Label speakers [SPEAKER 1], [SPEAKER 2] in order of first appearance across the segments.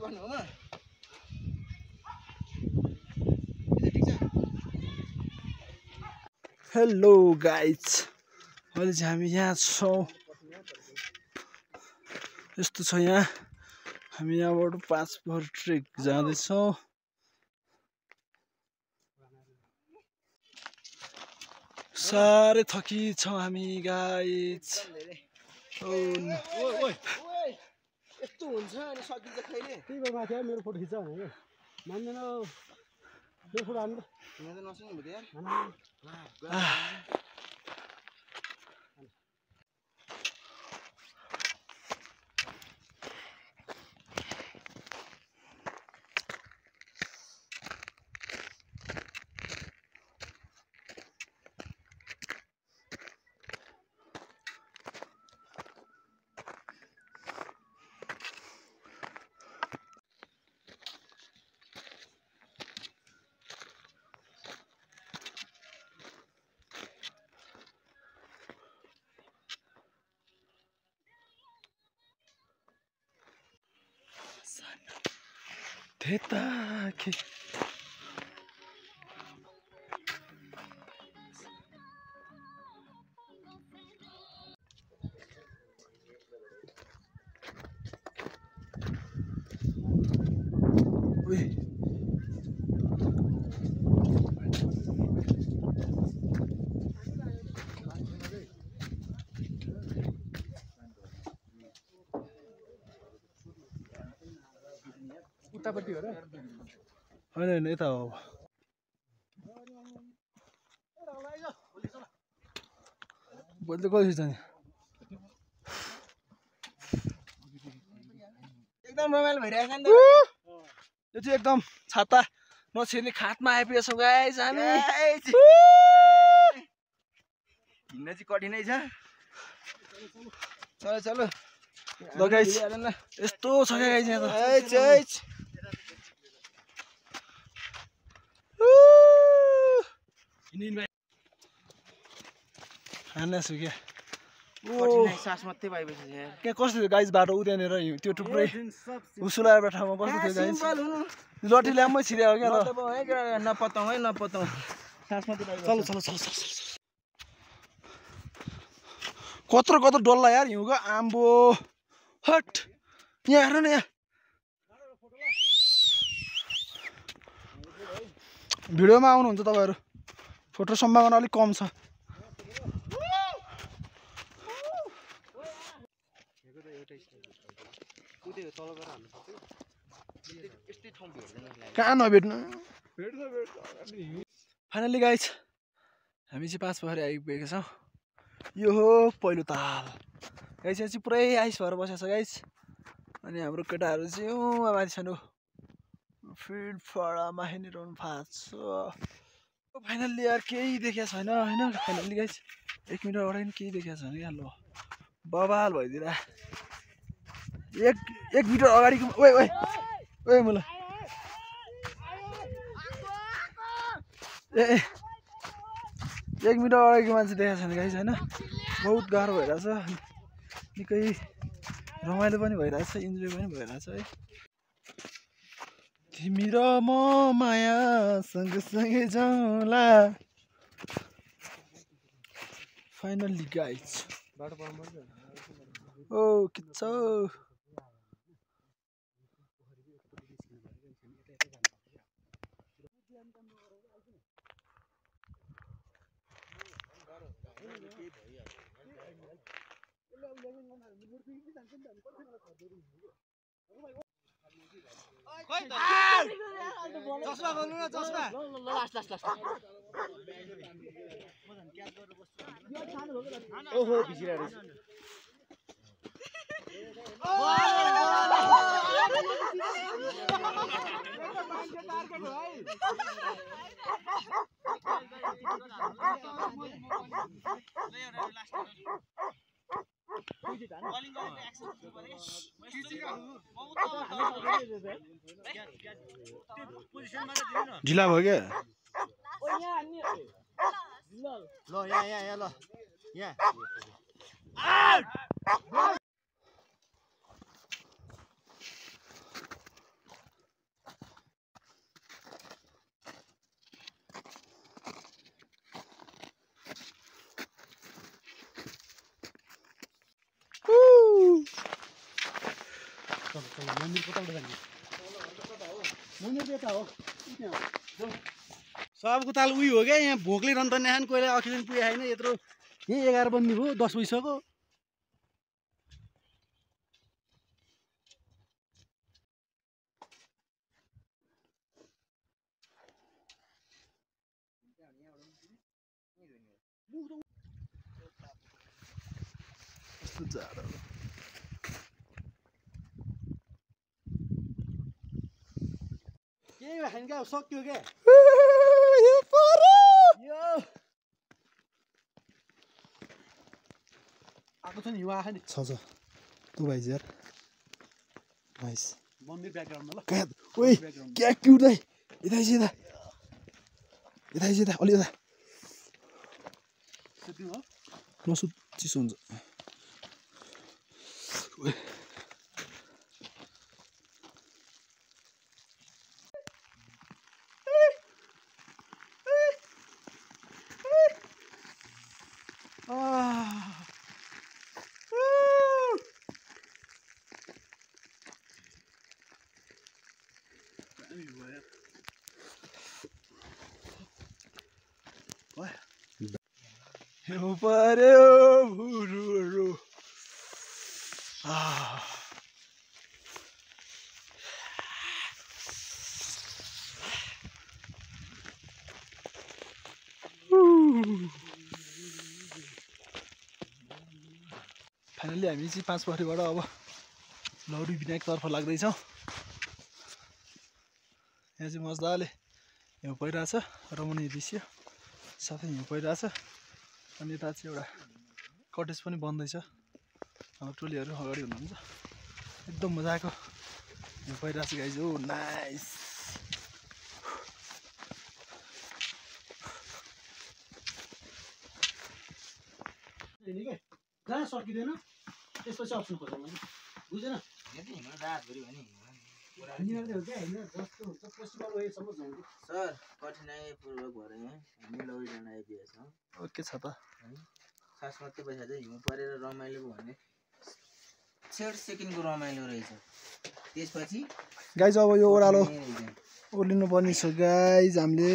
[SPEAKER 1] Hello guys, अहिले चाहिँ हामी यहाँ छौँ। यस्तो छ यहाँ, हामी यहाँबाट 5 पोखरी ट्रेक जाँदैछौँ। साह्रै थकी छौँ हामी गाइज।
[SPEAKER 2] यस्तो हुन्छ अनि सकिन्छ खैले
[SPEAKER 3] त्यही भएर माथि मेरो फोटो खिच्छ भने मान्दैन मेरो फोटो हान्नु
[SPEAKER 2] यहाँ त नसुन्नु भयो यार
[SPEAKER 1] Teta ke
[SPEAKER 3] उतापट्टि हो र
[SPEAKER 1] होइन यता हो। बोल्दै कसरी जाने?
[SPEAKER 2] एकदम रमाइलो भइरहेछ नि त।
[SPEAKER 1] यो चाहिँ एकदम छाता नछिर्ने खातमा आइपुगेछौँ गाइस हामी।
[SPEAKER 2] हिँड्न चाहिँ कठिनै छ। चलो चलो
[SPEAKER 1] ल गाइस, यस्तो छ क्या गाइस यहाँ त। हान्नेछु क्या।
[SPEAKER 2] सास मात्रै पाइपछि
[SPEAKER 1] क्या कस्तो थियो गाइस बाटो उद्यानेर त्यो टुप्रै हुसुलाएर ठाउँमा कस्तो थियो गाइस? लट्ठी ल्याम्मै छिर्या हो क्या त।
[SPEAKER 2] नपताउँ है नपताउँ। सास मात्रै पाइपछि।
[SPEAKER 1] चलो चलो चलो चलो। कत्रो कत्रो डल्ला यार हिउँको आम्बो। हट यहाँ हेर्नु न यहाँ। भिडियोमा आउनुहुन्छ तपाईँहरू, फोटो सम्भावना अलिक कम छ। कहाँ नभेट्नु। फाइनली गाइस हामी चाहिँ 5 पोखरी आइपुगेका छौँ। यो हो पहिलो ताल गाइस। यहाँ चाहिँ पुरै आइस भएर बसेको छ गाइस। अनि हाम्रो केटाहरू चाहिँ माथि छन्। फिल्ड फडामा हिँडिरहनु भएको छ। फाइनल्ली यार केही देखेको छैन होइन। फाइनल्ली गाइस 1 मिनट अगाडि पनि केही देखेको छैन क्या। ल बवाल भइदिएर 1 मिटर अगाडिको ओए ओए ओए मलाई ए 1 मिटर अगाडिको मान्छे देखाएको छैन गाइस होइन। बहुत गाह्रो भइरहेछ। निकै रमाइलो पनि भइरहेछ, इन्जोय पनि भइरहेछ है। तिमी र म माया सँगसँगै जाउँला। फाइनल्ली गाइस ओ किच्छ
[SPEAKER 2] चस्मा बोल्नु न चस्मा।
[SPEAKER 3] ओहो भिसिरहेको रहेछ।
[SPEAKER 1] ढिला भयो क्या।
[SPEAKER 2] ल यहाँ ल यहाँ।
[SPEAKER 3] मन्दिर कताबाट जाने मन्दिर यता हो सबको ताल उही हो क्या यहाँ भोकले रन्त नहान कोहीलाई अक्सिजन पुगे छैन यत्रो यही 11 बन्दी भयो 10 बजिसक्यो केही भएन क्या सक्यो क्या आएको छ नि हिउँ आएको नि
[SPEAKER 1] छ तँ भाइ यार नाइस
[SPEAKER 3] मन्दिर ब्याकग्राउन्डमा ल
[SPEAKER 1] क्या ओइ क्या क्युट दाइ यता अलि यता
[SPEAKER 3] सुत्नु हो
[SPEAKER 1] नसुत चिसो हुन्छ हिउँ पर्यो भुरुहरू फाइनली हामी चाहिँ 5 पोखरीबाट अब लौरी विनायकतर्फ लाग्दैछौँ यहाँ चाहिँ मजाले हिउँ परिरहेछ रमणीय दृश्य साथै हिउँ परिरहेछ अनि यता चाहिँ एउटा कटेज पनि बन्दैछ अब टोलीहरू अगाडि हुनुहुन्छ एकदम मजाको हिउँ परिरहेछ गाइज हो नाइस
[SPEAKER 3] जहाँ सकिँदैन त्यसपछि अप्सन खोज्छ मैले बुझेन
[SPEAKER 2] सर कठिनाइपूर्वक भएर यहाँ हामी लौरी जान आइपुगेका छौँ
[SPEAKER 1] ओके छ त
[SPEAKER 2] खास मात्रै पैसा चाहिँ हिउँ परेर रमाइलो भने 6 सेकेन्डको रमाइलो रहेछ त्यसपछि
[SPEAKER 1] गाइज अब यो ओह्रालो ओर्लिनु पर्ने छ गाइज हामीले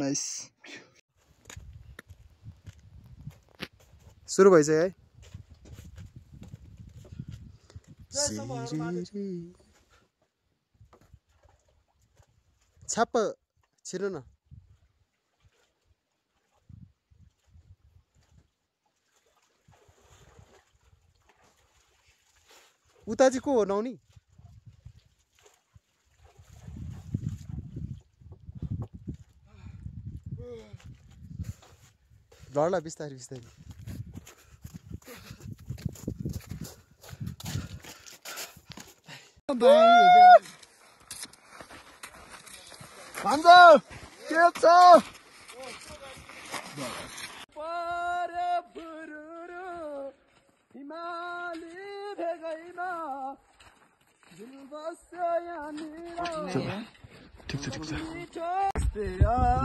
[SPEAKER 1] नाइस सुरु भइछ है छ्याप्प छिर्नु न उता चाहिँ को हो नौनी लड्ला बिस्तारै बिस्तारै भन्छ के छ हिमाली भेगैमा ठिक छ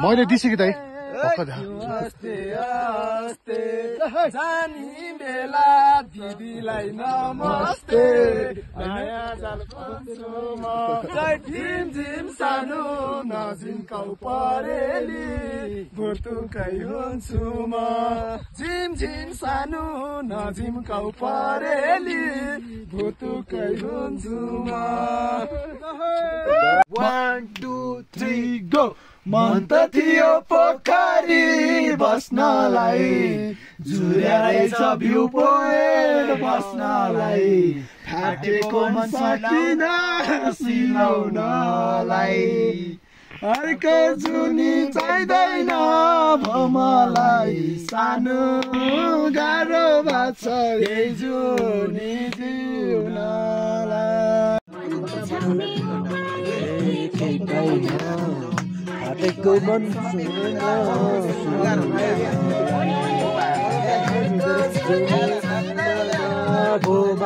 [SPEAKER 1] मैले दिसेँ दाइ
[SPEAKER 4] जानी बेला दिदीलाई नमस्ते नयाँ जाल भन्छु म झिम झिम सानो नजिन्काउ परेली भुर्तुकै हुन्छु म झिम झिम सानो नजिन्काउ परेली भुर्तुकै हुन्छु म
[SPEAKER 1] 1 2 3 गो मन त थियो पोखरी बस्नलाई जुर्या रहेछ भ्यू पोइन्ट बस्नलाई फाटेको मन सकिन सिलाउनलाई अर्को जुनी चाहिँदैन मलाई सानो गाह्रो भएको छ यही जुनी जिउनलाई फाटेको मन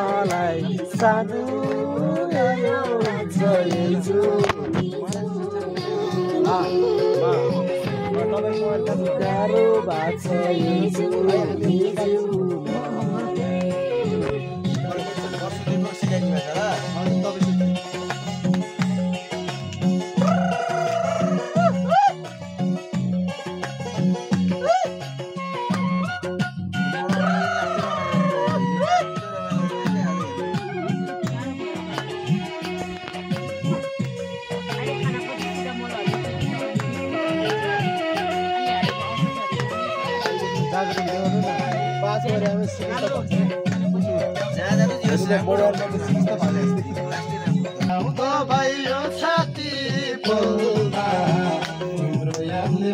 [SPEAKER 1] मलाई सानो गाह्रो भएको छ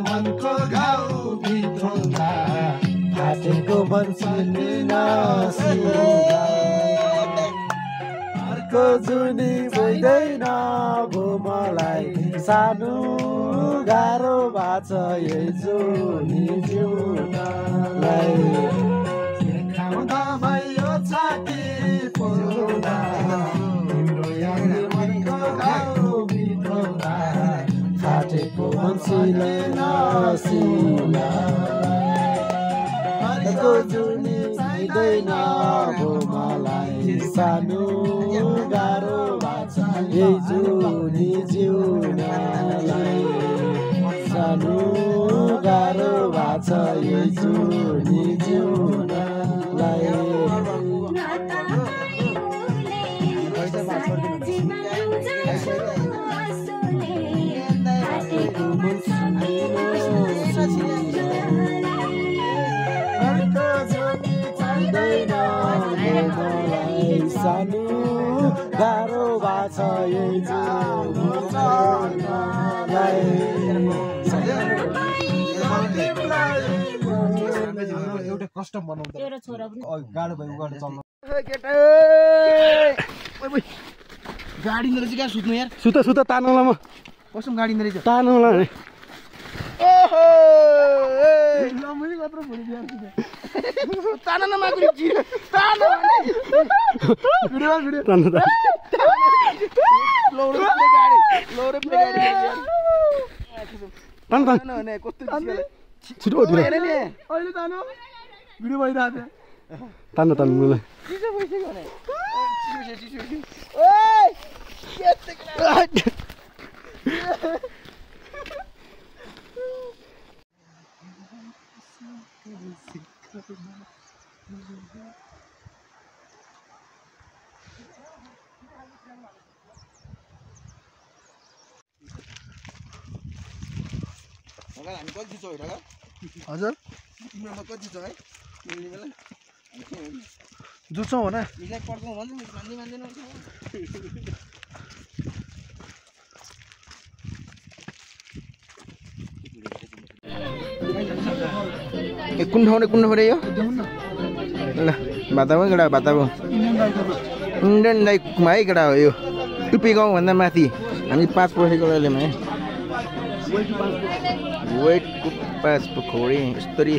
[SPEAKER 4] मनको घाउ भित्रौँदा फाटेको बन्सुली नसिँदा अर्को जुनी बोइदैन भो मलाई सानो गाह्रो भएको छ यही जुनी जिउनलाई खाउँदा भयो छाती पोल्दा तिम्रो यादले मनको घाउ भित्रौँदा फाटेको बन्सुली नसिँदा अर्को जुनी चाहिँदैन भो मलाई सानो गाह्रो भएको छ यही जुनी जिउनलाई सानो गाह्रो भएको छ यही जुनी जिउनलाई सानो गाह्रो भएको छ यही एउटा कस्टम बनाउँदा गाह्रो भयो उगाएर चल्नु गाडी रहेछ क्या सुत्नु यार
[SPEAKER 3] सुत सुत तान्नुला म
[SPEAKER 4] कसम गाडी रहेछ
[SPEAKER 3] तान्नुला नि
[SPEAKER 4] ओहो तान न मागुरी तान भिडियो
[SPEAKER 3] तान्नु त
[SPEAKER 4] लोरे गाडी
[SPEAKER 3] तान् तान्
[SPEAKER 4] न कस्तो
[SPEAKER 3] छिटो उठ्यो
[SPEAKER 4] हेर नि अहिले तानो भिडियो भइरहेको
[SPEAKER 3] तान्नु तान्नु मलाई
[SPEAKER 4] चिसो भइसक्यो भने चिसो ओइ हामी कति छिटो होइन
[SPEAKER 1] हजुर
[SPEAKER 4] तिम्रोमा कति छिटो है मिल्ने बेला
[SPEAKER 1] जुत्छौँ होइन
[SPEAKER 4] यसलाई पड्काउँ भन्छ मान्दैन कुन ठाउँ रे यो ल बाताबो केटा बाताबो इन्डियन लाइकमा है केटा हो यो टुप्पी गाउँभन्दा माथि हामी 5 पर्सेको लेमा है वेट पाँच पोखरी यस्तरी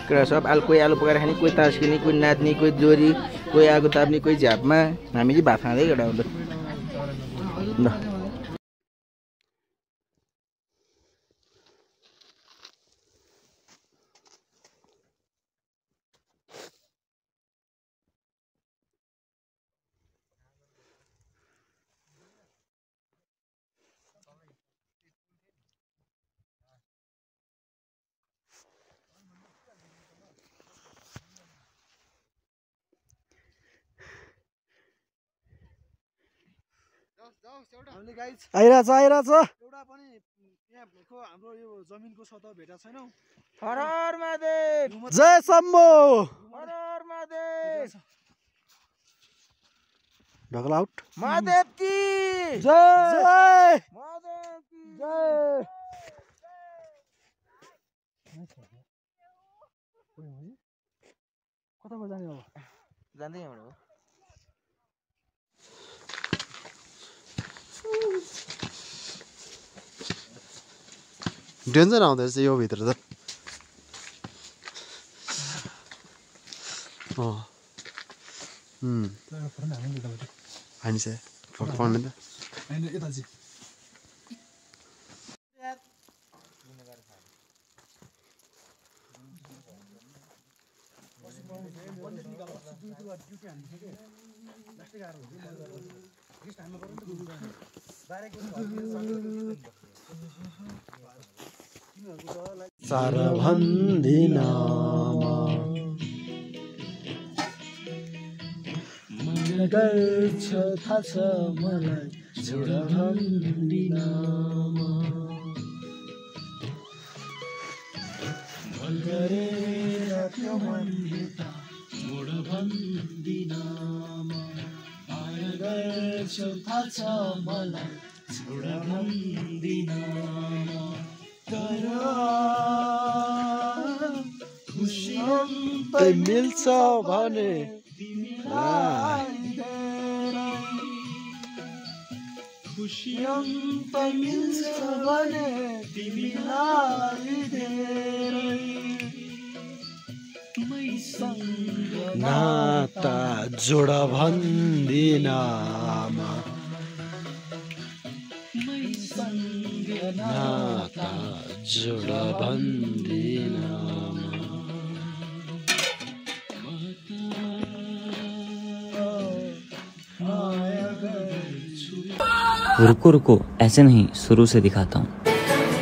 [SPEAKER 4] केटा सब कोही आलु पकाएर खाने कोही तास खेल्ने कोही नाच्ने कोही जोरी कोही आगो ताप्ने कोही झ्यापमा हामी चाहिँ भात खाँदै केटा हुन्छ ल
[SPEAKER 3] आइरहेछ आइरहेछ
[SPEAKER 1] एउटा पनि यहाँको हाम्रो यो जमिनको सतह भेटा छैनौ
[SPEAKER 4] हर हर महादेव
[SPEAKER 3] जय शम्भो
[SPEAKER 4] हर हर महादेव
[SPEAKER 3] ढकला आउट
[SPEAKER 4] महादेव की
[SPEAKER 3] जय जय
[SPEAKER 4] महादेव की
[SPEAKER 3] जय
[SPEAKER 1] कताबाट जाने अब
[SPEAKER 2] जाँदै यहाँबाट हो
[SPEAKER 3] डेन्जर आउँदो रहेछ यो भित्र त हानिन्छ पढ्नु त
[SPEAKER 1] यता चाहिँ
[SPEAKER 3] सारा भन्दिन मन गर्छ थाहा छ मलाई छोरा भन्दिन मन गरेर त्यो मन
[SPEAKER 1] मिल्छ भने नाता जोड भन्दिनमा नाता जोड भन्दिनमा
[SPEAKER 5] रुको रुको ऐसे नहीं, शुरू से दिखाता हूँ।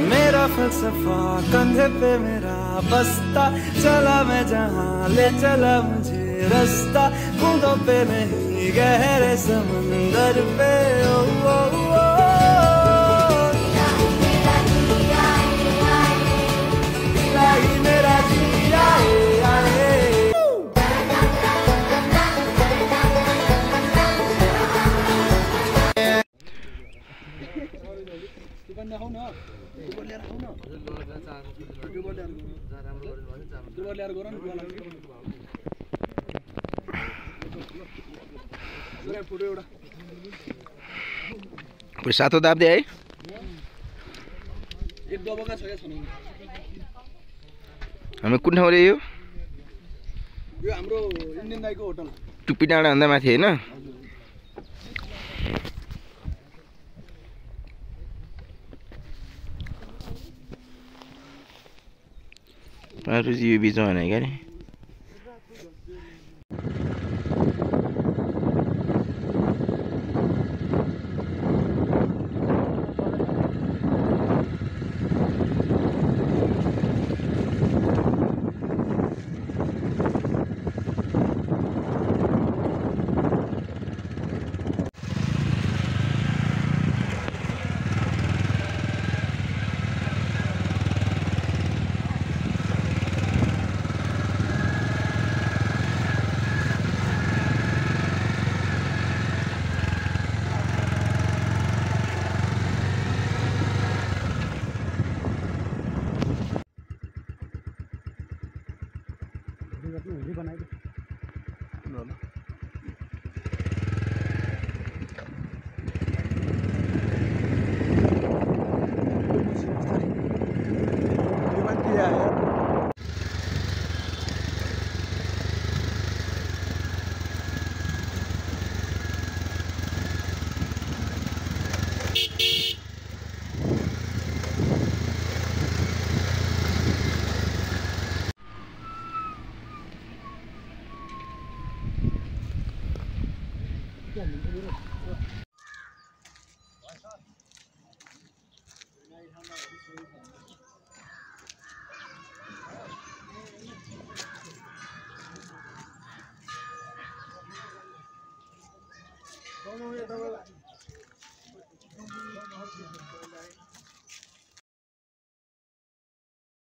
[SPEAKER 6] मेरा फलसफा कंधे पे मेरा बस्ता, चला मैं जहाँ ले चला मुझे रास्ता, बूंदों पे नहीं गहरे समंदर पे। ओ, ओ, ओ, मेरा जिया
[SPEAKER 4] सातो दाब्दे है हामी कुन ठाउँ रे यो
[SPEAKER 1] हाम्रो इन्डियन दाइको होटल
[SPEAKER 4] टुप्पी डाँडा भन्दा माथि हैन अरु यो बिचमा भने के रे